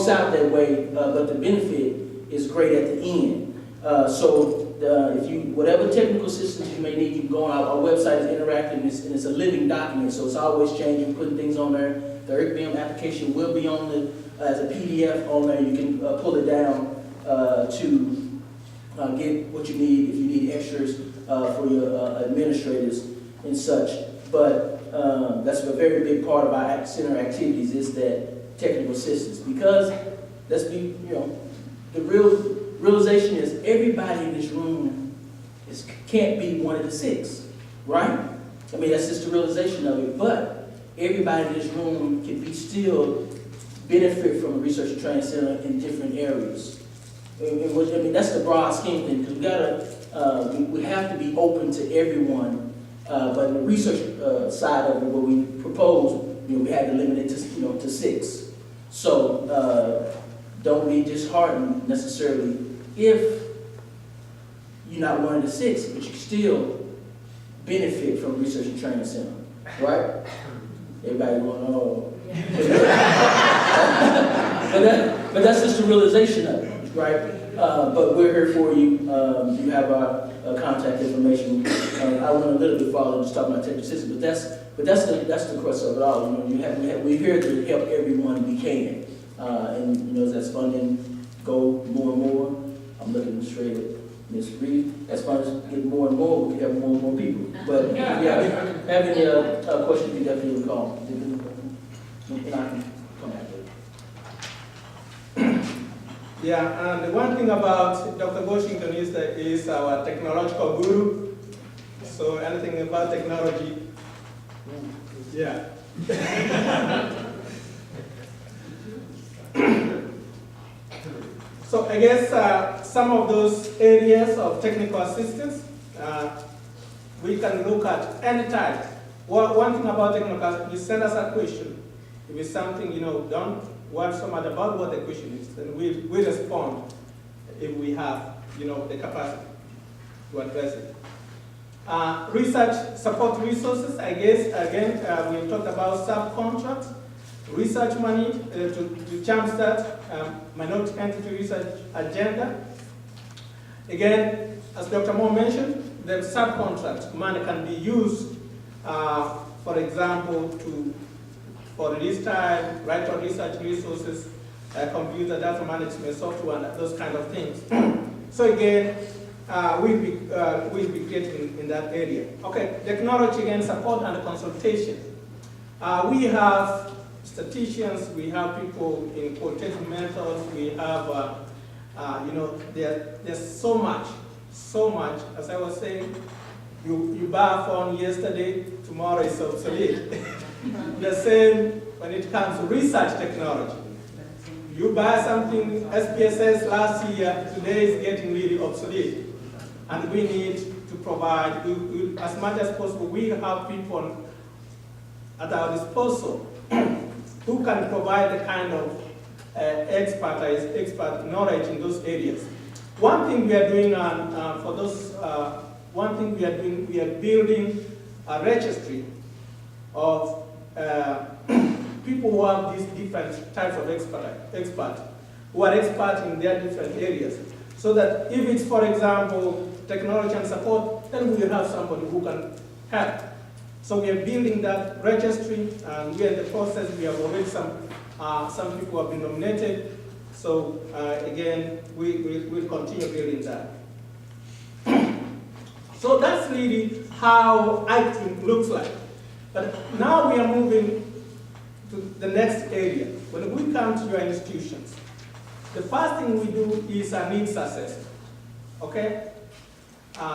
out that way, but the benefit is great at the end. If you, whatever technical assistance you may need, you can go on our website is interactive and it's a living document, so it's always changing, putting things on there. The IRCBIM application will be on the as a PDF on there. You can pull it down to get what you need if you need extras for your administrators and such. But that's a very big part of our center activities is that technical assistance, because let's be, the realization is everybody in this room can't be one of the 6, right? I mean, that's just the realization of it, but everybody in this room can be still benefit from a research and training center in different areas. That's the broad scheme thing, because we have to be open to everyone, but in the research side of it, what we propose, we had to limit it to, to 6. So don't be disheartened necessarily if you're not one of the 6, but you still benefit from research and training center, right? Everybody going, oh. but that's just the realization of it, right? But we're here for you. You have our contact information. I went a little bit farther just talking about technical assistance, but that's the crux of it all. We're here to help everyone we can, and as funding go more and more, I'm looking straight at Ms. Reed. As funding get more and more, we have more and more people. But if you have any questions, you definitely call. And I can come back with it. Yeah, and the one thing about Dr. Washington is our technological guru. So anything about technology, yeah. So I guess some of those areas of technical assistance, we can look at any time. One thing about technical, you send us a question. If it's something, don't want so much about what the question is, then we respond if we have, the capacity to address it. Research support resources, I guess, again, we talked about subcontracts, research money to jumpstart minority entity research agenda. Again, as Dr. Moore mentioned, the subcontract money can be used, for example, for release time, right on research resources, computer data management software, and those kind of things. So again, we'll be creating in that area. Okay, technology again, support and consultation. We have statisticians, we have people in quantitative methods, we have, there's so much. As I was saying, you buy a phone yesterday, tomorrow it's obsolete. The same when it comes to research technology. You buy something SPSS last year, today is getting really obsolete. And we need to provide, as much as possible, we have people at our disposal who can provide the kind of expert knowledge in those areas. One thing we are doing, we are building a registry of people who have these different types of experts, who are experts in their different areas. So that if it's, for example, technology and support, then we will have somebody who can help. So we are building that registry, and we are in the process. We have already some people have been nominated. So again, we'll continue building that. So that's really how IRCBIM looks like. But now we are moving to the next area. When we come to your institutions, the first thing we do is a needs assessment. Okay?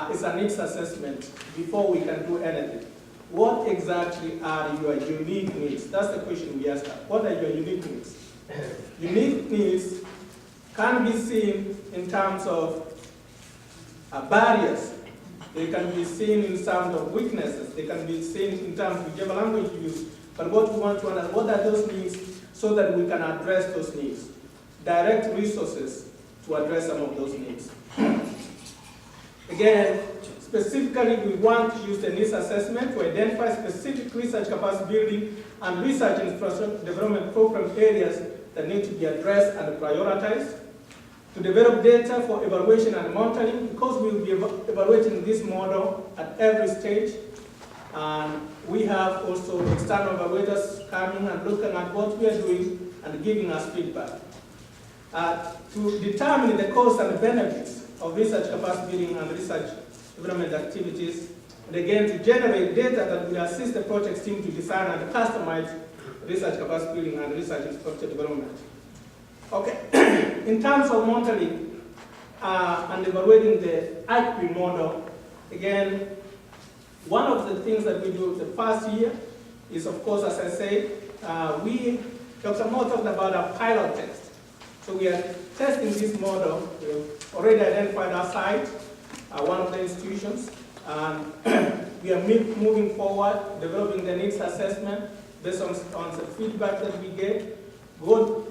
It's a needs assessment before we can do anything. What exactly are your unique needs? That's the question we ask. What are your unique needs? Unique needs can be seen in terms of barriers. They can be seen in terms of weaknesses. They can be seen in terms of whichever language you use. But what we want to understand, what are those needs so that we can address those needs? Direct resources to address some of those needs. Again, specifically, we want to use the needs assessment to identify specific research capacity building and research infrastructure development program areas that need to be addressed and prioritized, to develop data for evaluation and monitoring, because we will be evaluating this model at every stage. And we have also external evaluators coming and looking at what we are doing and giving us feedback. To determine the costs and the benefits of research capacity building and research development activities, and again to generate data that will assist the project team to design and customize research capacity building and research infrastructure development. Okay, in terms of monitoring and evaluating the IRCBIM model, again, one of the things that we do the first year is, of course, as I say, Dr. Mo talked about a pilot test. So we are testing this model. We've already identified our site, one of the institutions, and we are moving forward, developing the needs assessment based on the feedback that we get. Go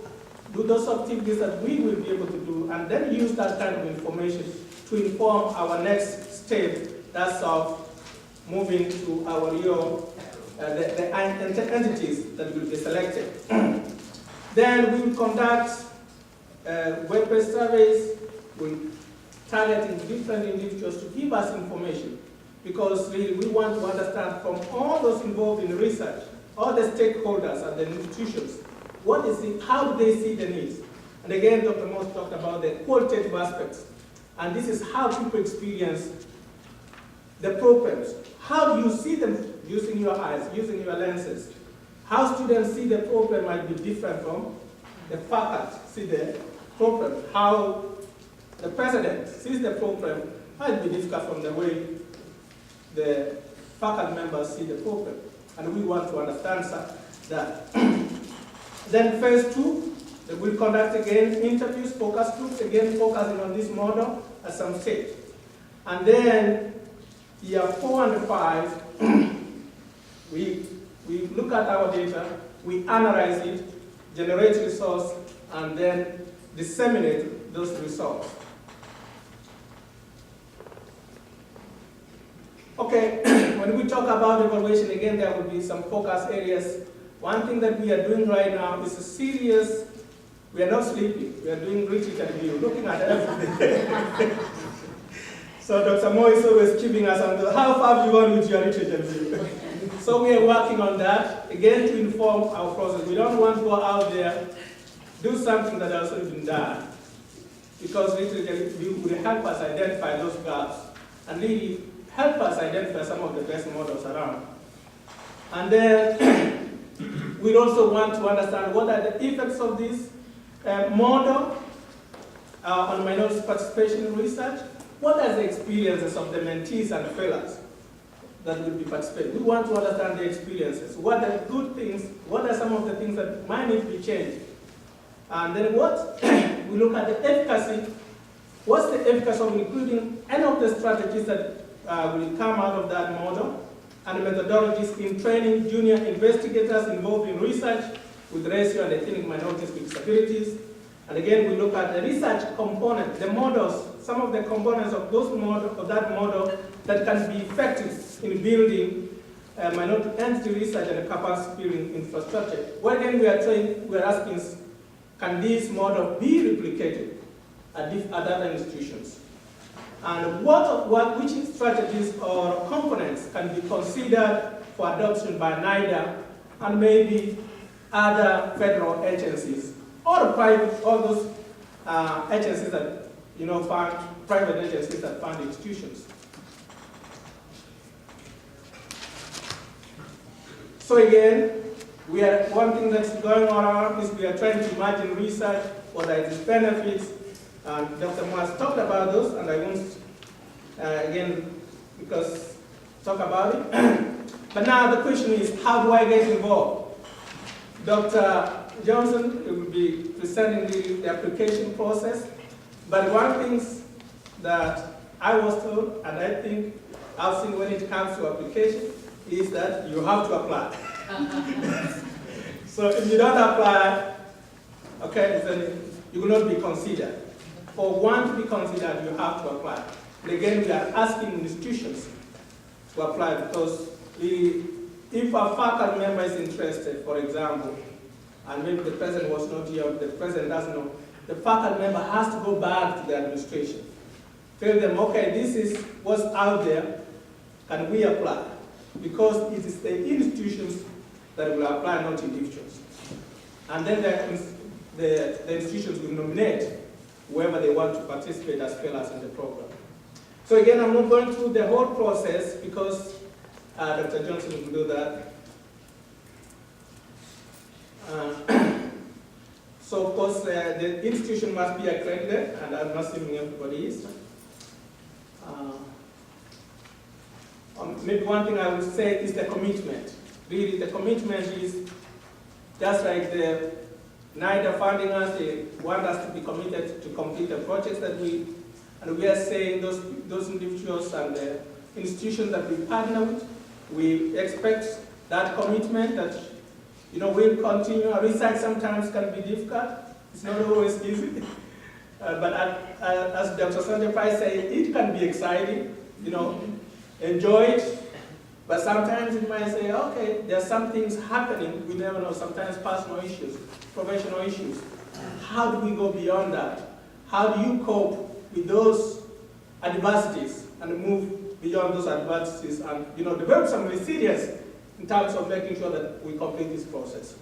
do those activities that we will be able to do, and then use that kind of information to inform our next step, that's of moving to our real, the entities that will be selected. Then we will conduct web-based surveys, we're targeting different individuals to give us information, because really we want to understand from all those involved in research, all the stakeholders and the institutions, what is it, how do they see the needs? And again, Dr. Moss talked about the qualitative aspects, and this is how people experience the problems. How do you see them using your eyes, using your lenses? How students see the problem might be different from the faculty see the problem. How the president sees the problem might be different from the way the faculty members see the problem. And we want to understand that. Then phase 2, we'll conduct again interviews, focus groups, again focusing on this model at some stage. And then year 4 and 5, we look at our data, we analyze it, generate results, and then disseminate those results. Okay, when we talk about evaluation, again, there will be some focus areas. One thing that we are doing right now is a serious, we are not sleeping, we are doing literature review, looking at everything. So Dr. Mo is always keeping us on how far have you gone with your literature review? So we are working on that, again, to inform our process. We don't want to go out there, do something that has already been done, because literature review will help us identify those gaps and really help us identify some of the best models around. And then we also want to understand what are the effects of this model on minority participation in research. What are the experiences of the mentees and fellows that will be participating? We want to understand the experiences. What are the good things? What are some of the things that might need to be changed? And then what? We look at the efficacy. What's the efficacy of including any of the strategies that will come out of that model, and methodologies in training junior investigators involved in research with racial and ethnic minorities with disabilities. And again, we look at the research component, the models, some of the components of that model that can be effective in building minority entity research and capacity building infrastructure. What again we are asking is, can this model be replicated at other institutions? And which strategies or components can be considered for adoption by NIDA and maybe other federal agencies or private, all those agencies that fund, private agencies that fund institutions. So again, one thing that's going on around is we are trying to imagine research, what are its benefits. Dr. Mo has talked about those, and I won't, again, because talk about it. But now the question is, how do I get involved? Dr. Johnson will be presenting the application process. But one thing that I was told, and I think I've seen when it comes to application, is that you have to apply. So if you don't apply, okay, then you will not be considered. For one to be considered, you have to apply. And again, we are asking institutions to apply because if a faculty member is interested, for example, and maybe the president was not here, the president doesn't know, the faculty member has to go back to the administration. Tell them, okay, this is what's out there, can we apply? Because it is the institutions that will apply, not individuals. And then the institutions will nominate whoever they want to participate as fellows in the program. So again, I'm not going through the whole process because Dr. Johnson will do that. So of course, the institution must be accredited, and I'm assuming everybody is. Maybe one thing I would say is the commitment. Really, the commitment is just like the NIDA funding us, they want us to be committed to complete the projects that and we are saying those individuals and the institutions that we partner with, we expect that commitment that, we'll continue. Research sometimes can be difficult. It's not always easy. But as Dr. Sanjay Pai said, it can be exciting, enjoy it. But sometimes it might say, okay, there's some things happening, we never know, sometimes personal issues, professional issues. How do we go beyond that? How do you cope with those adversities and move beyond those adversities and develop some resilience in terms of making sure that we complete this process?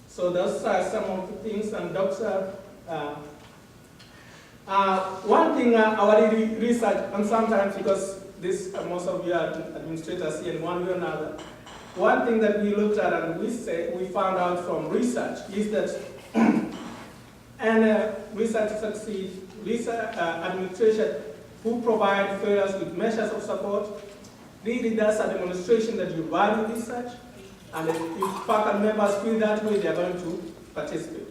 So those are some of the things, and Dr. One thing our research, and sometimes because most of you are administrators here in one way or another, one thing that we looked at and we found out from research is that and research succeeds, administration who provide fellows with measures of support, really that's a demonstration that you value research, and if faculty members feel that way, they are going to participate.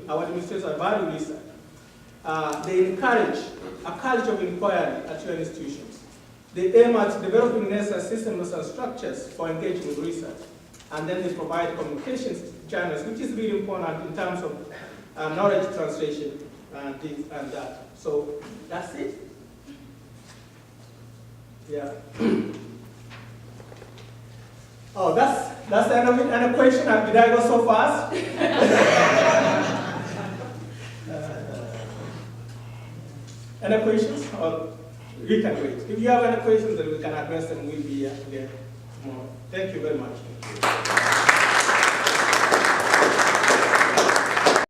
Our administrators value research. They encourage a culture of inquiry at your institutions. They aim at developing necessary systems and structures for engaging with research. And then they provide communications channels, which is really important in terms of knowledge translation and this and that. So that's it. Yeah. Oh, that's the end of it. Any question? Did I go so fast? Any questions? Or we can wait. If you have any questions, then we can address them. We'll be here tomorrow. Thank you very much.